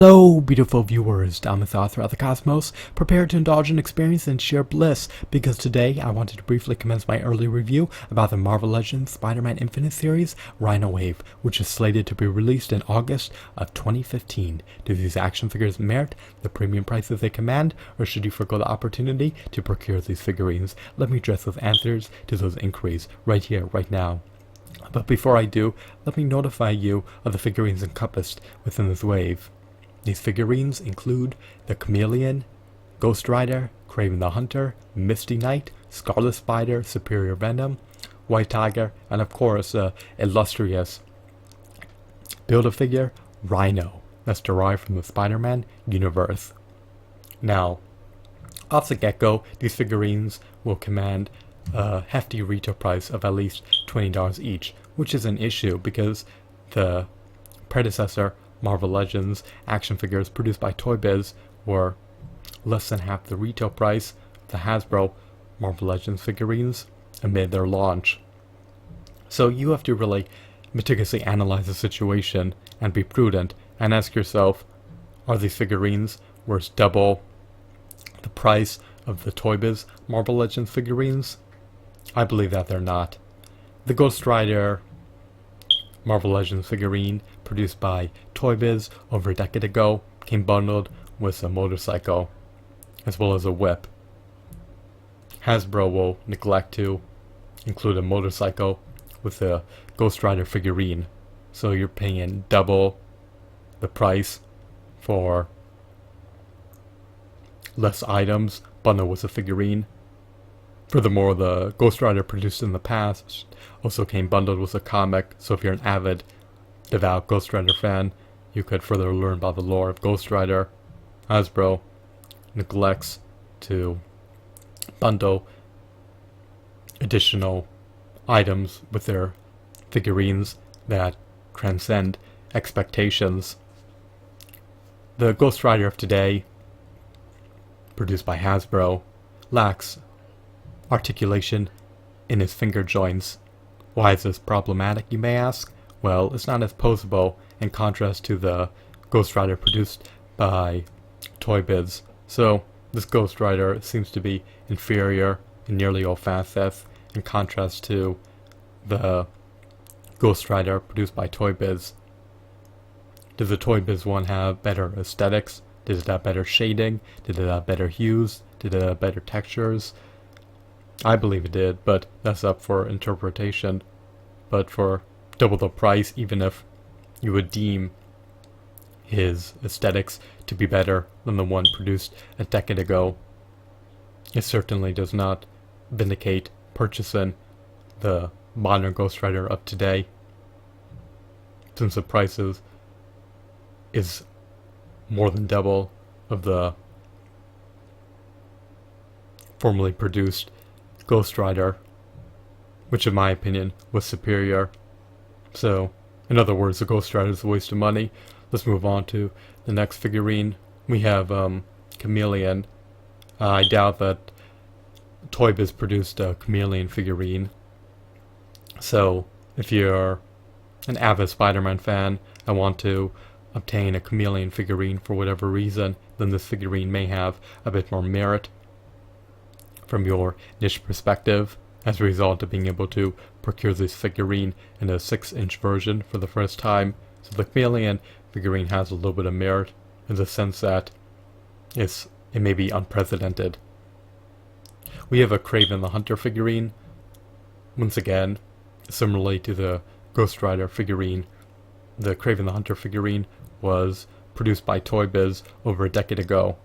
Hello, beautiful viewers down the thought throughout the cosmos. Prepare to indulge in experience and share bliss, because today I wanted to briefly commence my early review about the Marvel Legends Spider-Man Infinite series, Rhino Wave, which is slated to be released in August of 2015. Do these action figures merit the premium prices they command, or should you forgo the opportunity to procure these figurines? Let me address those answers to those inquiries right here, right now. But before I do, let me notify you of the figurines encompassed within this wave. These figurines include the Chameleon, Ghost Rider, Kraven the Hunter, Misty Knight, Scarlet Spider, Superior Venom, White Tiger, and of course, illustrious Build-A-Figure Rhino, that's derived from the Spider-Man universe. Now, off the get-go, these figurines will command a hefty retail price of at least $20 each, which is an issue because the predecessor Marvel Legends action figures produced by Toy Biz were less than half the retail price of the Hasbro Marvel Legends figurines amid their launch. So you have to really meticulously analyze the situation and be prudent and ask yourself, are these figurines worth double the price of the Toy Biz Marvel Legends figurines? I believe that they're not. The Ghost Rider Marvel Legends figurine produced by Toy Biz over a decade ago came bundled with a motorcycle as well as a whip. Hasbro will neglect to include a motorcycle with the Ghost Rider figurine, so you're paying double the price for less items bundled with a figurine. Furthermore, the Ghost Rider produced in the past also came bundled with a comic, so if you're an avid, devout Ghost Rider fan, you could further learn about the lore of Ghost Rider. Hasbro neglects to bundle additional items with their figurines that transcend expectations. The Ghost Rider of today, produced by Hasbro, lacks articulation in his finger joints. Why is this problematic, you may ask? Well, it's not as poseable in contrast to the Ghost Rider produced by Toy Biz. So this Ghost Rider seems to be inferior in nearly all facets in contrast to the Ghost Rider produced by Toy Biz. Does the Toy Biz one have better aesthetics? Did it have better shading? Did it have better hues? Did it have better textures? I believe it did, but that's up for interpretation. But for double the price, even if you would deem his aesthetics to be better than the one produced a decade ago, it certainly does not vindicate purchasing the modern Ghost Rider of today, since the prices is more than double of the formerly produced Ghost Rider, which in my opinion was superior. So, in other words, the Ghost Rider is a waste of money. Let's move on to the next figurine. We have Chameleon. I doubt that Toy Biz produced a Chameleon figurine. So, if you're an avid Spider-Man fan and want to obtain a Chameleon figurine for whatever reason, then this figurine may have a bit more merit from your niche perspective, as a result of being able to procure this figurine in a 6-inch version for the first time. So the Chameleon figurine has a little bit of merit in the sense that it may be unprecedented. We have a Kraven the Hunter figurine. Once again, similarly to the Ghost Rider figurine, the Kraven the Hunter figurine was produced by Toy Biz over a decade ago.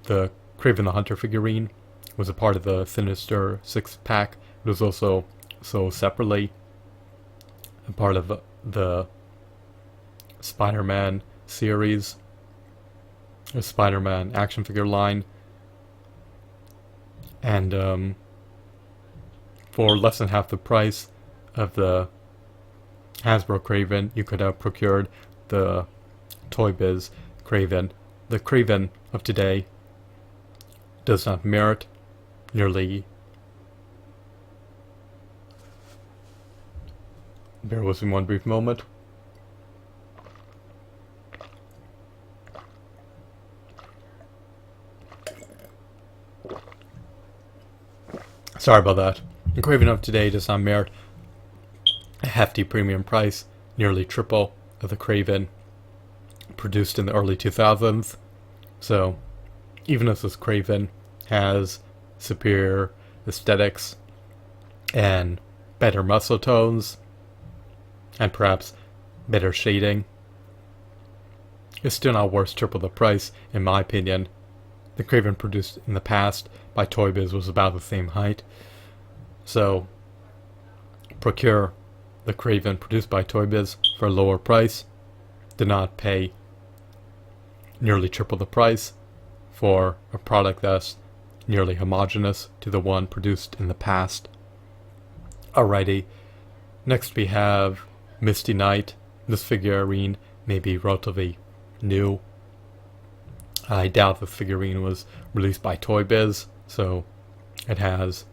The Kraven the Hunter figurine was a part of the Sinister Six-Pack. It was also sold separately, a part of the Spider-Man series, a Spider-Man action figure line, and for less than half the price of the Hasbro Kraven, you could have procured the Toy Biz Kraven. The Kraven of today does not merit nearly. Bear with me one brief moment. Sorry about that. The Kraven of today does not merit a hefty premium price, nearly triple of the Kraven produced in the early 2000s. So, even if this Kraven has superior aesthetics and better muscle tones, and perhaps better shading, it's still not worth triple the price, in my opinion. The Kraven produced in the past by Toy Biz was about the same height. So, procure the Kraven produced by Toy Biz for a lower price. Do not pay nearly triple the price for a product that's nearly homogeneous to the one produced in the past. Alrighty, next we have Misty Knight. This figurine may be relatively new. I doubt the figurine was released by Toy Biz, so it has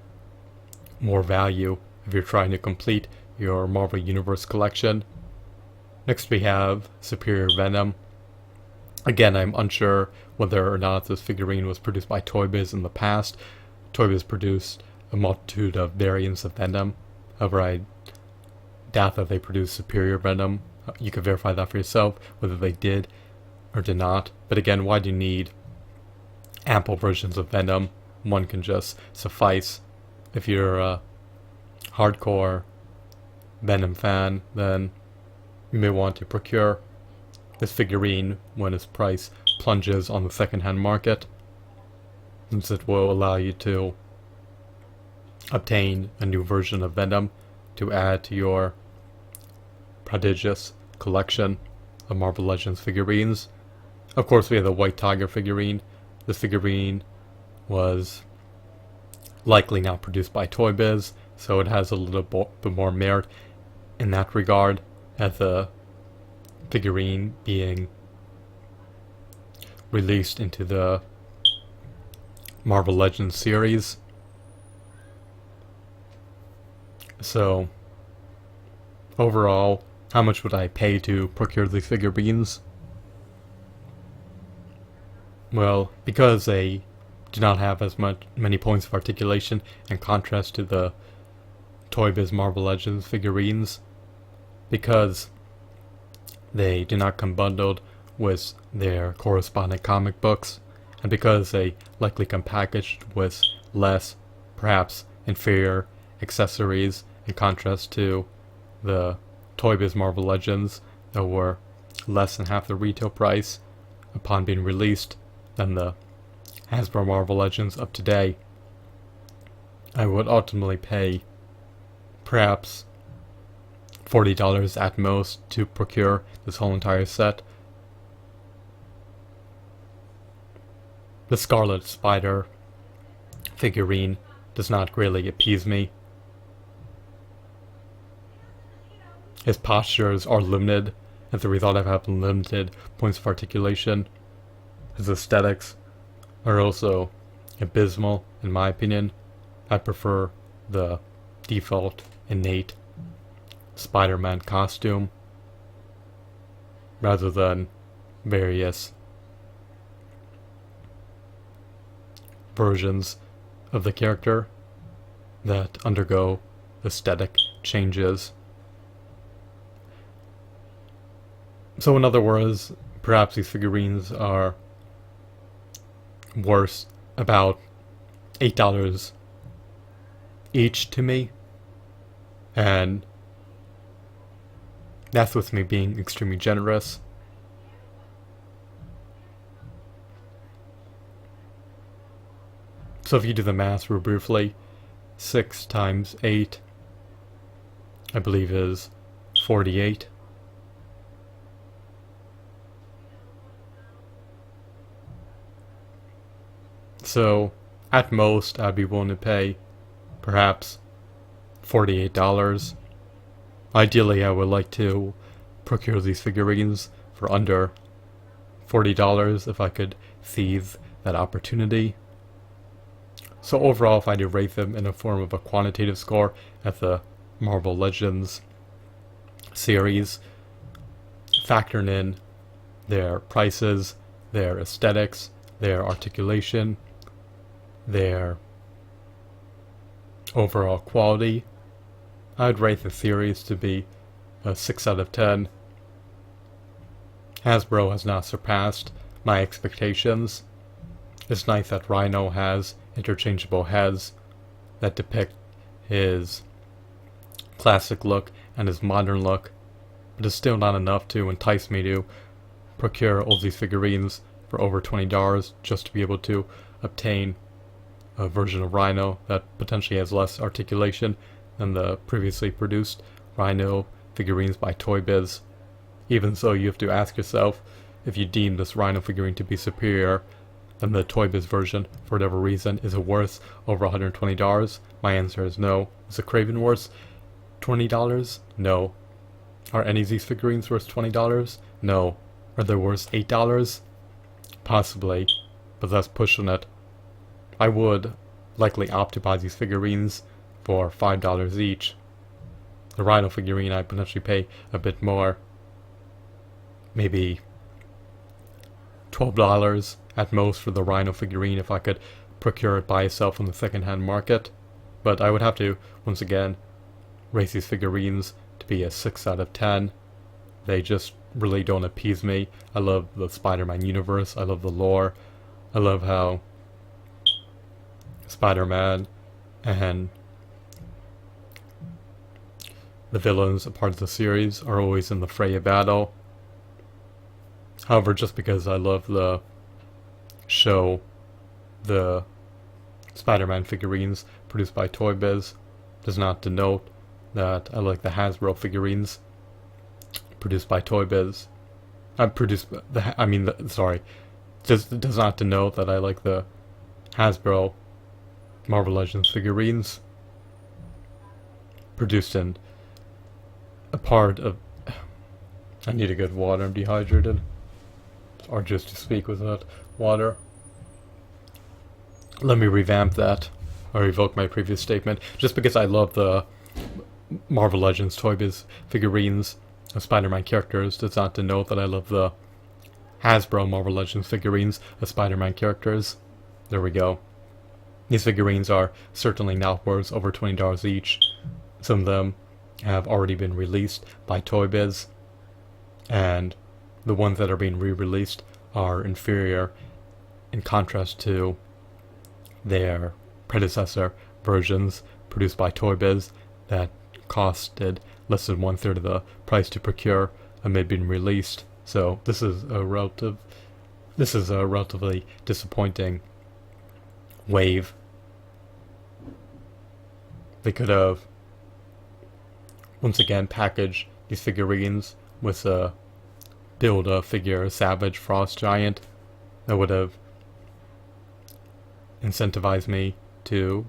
more value if you're trying to complete your Marvel Universe collection. Next we have Superior Venom. Again, I'm unsure whether or not this figurine was produced by Toy Biz in the past. Toy Biz produced a multitude of variants of Venom. However, I doubt that they produced Superior Venom. You can verify that for yourself, whether they did or did not. But again, why do you need ample versions of Venom? One can just suffice. If you're a hardcore Venom fan, then you may want to procure this figurine when its price plunges on the second-hand market, since it will allow you to obtain a new version of Venom to add to your prodigious collection of Marvel Legends figurines. Of course, we have the White Tiger figurine. This figurine was likely not produced by Toy Biz, so it has a little bit more merit in that regard, as a figurine being released into the Marvel Legends series. So, overall, how much would I pay to procure these figurines? Well, because they do not have as many points of articulation in contrast to the Toy Biz Marvel Legends figurines, because they do not come bundled with their corresponding comic books, and because they likely come packaged with less, perhaps inferior accessories in contrast to the Toy Biz Marvel Legends that were less than half the retail price upon being released than the Hasbro Marvel Legends of today, I would ultimately pay perhaps $40 at most to procure this whole entire set. The Scarlet Spider figurine does not greatly appease me. His postures are limited as a result of having limited points of articulation. His aesthetics are also abysmal, in my opinion. I prefer the default, innate Spider-Man costume rather than various versions of the character that undergo aesthetic changes. So in other words, perhaps these figurines are worth about $8 each to me, and that's with me being extremely generous. So if you do the math real briefly, 6 times 8, I believe, is 48. So, at most, I'd be willing to pay perhaps $48. Ideally, I would like to procure these figurines for under $40 if I could seize that opportunity. So overall, if I do rate them in the form of a quantitative score at the Marvel Legends series, factoring in their prices, their aesthetics, their articulation, their overall quality, I'd rate the series to be a 6 out of 10. Hasbro has not surpassed my expectations. It's nice that Rhino has interchangeable heads that depict his classic look and his modern look, but it's still not enough to entice me to procure all these figurines for over $20 just to be able to obtain a version of Rhino that potentially has less articulation than the previously produced Rhino figurines by Toy Biz. Even so, you have to ask yourself if you deem this Rhino figurine to be superior than the Toy Biz version for whatever reason. Is it worth over $120? My answer is no. Is the Kraven worth $20? No. Are any of these figurines worth $20? No. Are they worth $8? Possibly, but that's pushing it. I would likely opt to buy these figurines for $5 each. The Rhino figurine I'd potentially pay a bit more. Maybe $12 at most for the Rhino figurine if I could procure it by itself on the second-hand market. But I would have to, once again, rate these figurines to be a 6 out of 10. They just really don't appease me. I love the Spider-Man universe. I love the lore. I love how Spider-Man and the villains, a part of the series, are always in the fray of battle. However, just because I love the show, the Spider-Man figurines produced by Toy Biz, does not denote that I like the Hasbro figurines produced by Toy Biz. Does not denote that I like the Hasbro Marvel Legends figurines produced in a part of... I need a good water, I'm dehydrated. It's arduous to speak without water. Let me revamp that, or revoke my previous statement. Just because I love the Marvel Legends Toy Biz figurines of Spider-Man characters does not denote that I love the Hasbro Marvel Legends figurines of Spider-Man characters. There we go. These figurines are certainly not worth over $20 each. Some of them have already been released by Toy Biz, and the ones that are being re-released are inferior in contrast to their predecessor versions produced by Toy Biz that costed less than 1/3 of the price to procure amid being released. So this is a relatively disappointing wave. They could have once again packaged these figurines with a Build-A-Figure Savage Frost Giant that would have incentivized me to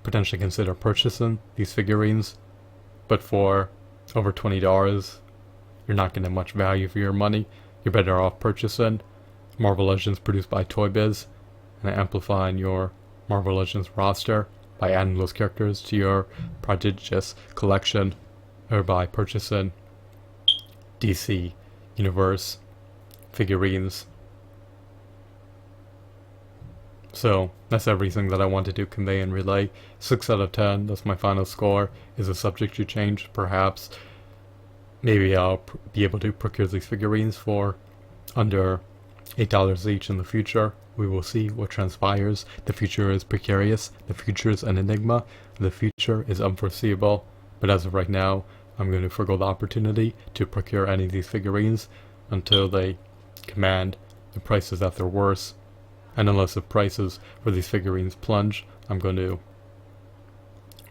potentially consider purchasing these figurines. But for over $20, you're not getting much value for your money. You're better off purchasing Marvel Legends produced by Toy Biz and amplifying your Marvel Legends roster by adding those characters to your prodigious collection, or by purchasing DC Universe figurines. So that's everything that I wanted to convey and relay. 6 out of 10, that's my final score. Is a subject to change? Perhaps. Maybe I'll be able to procure these figurines for under $8 each in the future. We will see what transpires. The future is precarious, the future is an enigma, the future is unforeseeable. But as of right now, I'm going to forgo the opportunity to procure any of these figurines until they command the prices that they're worth. And unless the prices for these figurines plunge, I'm going to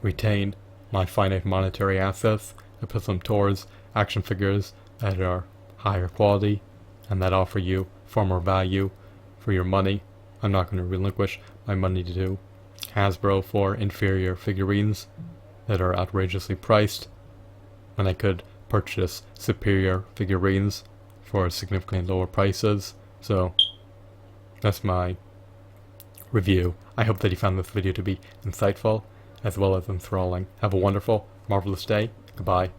retain my finite monetary assets and put them towards action figures that are higher quality and that offer you far more value for your money. I'm not going to relinquish my money to Hasbro for inferior figurines that are outrageously priced when I could purchase superior figurines for significantly lower prices. So that's my review. I hope that you found this video to be insightful as well as enthralling. Have a wonderful, marvelous day. Goodbye.